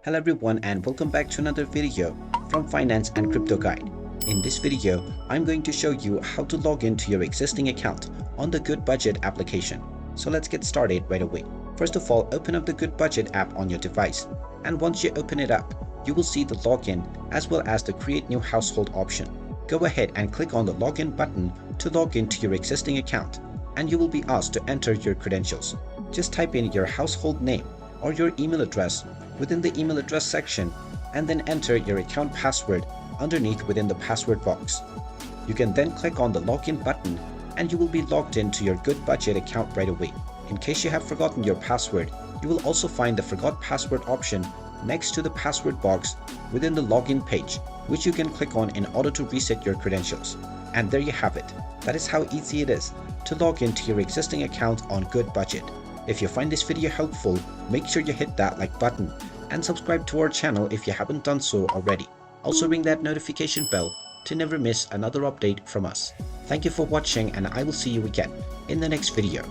Hello everyone and welcome back to another video from Finance and Crypto Guide. In this video, I'm going to show you how to log into your existing account on the Goodbudget application. So let's get started right away. First of all, open up the Goodbudget app on your device, and once you open it up, you will see the login as well as the create new household option. Go ahead and click on the login button to log into your existing account, and you will be asked to enter your credentials. Just type in your household name or your email address within the email address section, and then enter your account password underneath within the password box. You can then click on the login button and you will be logged into your Goodbudget account right away. In case you have forgotten your password, you will also find the forgot password option next to the password box within the login page, which you can click on in order to reset your credentials. And there you have it. That is how easy it is to log into your existing account on Goodbudget. If you find this video helpful, make sure you hit that like button and subscribe to our channel if you haven't done so already. Also ring that notification bell to never miss another update from us. Thank you for watching, and I will see you again in the next video.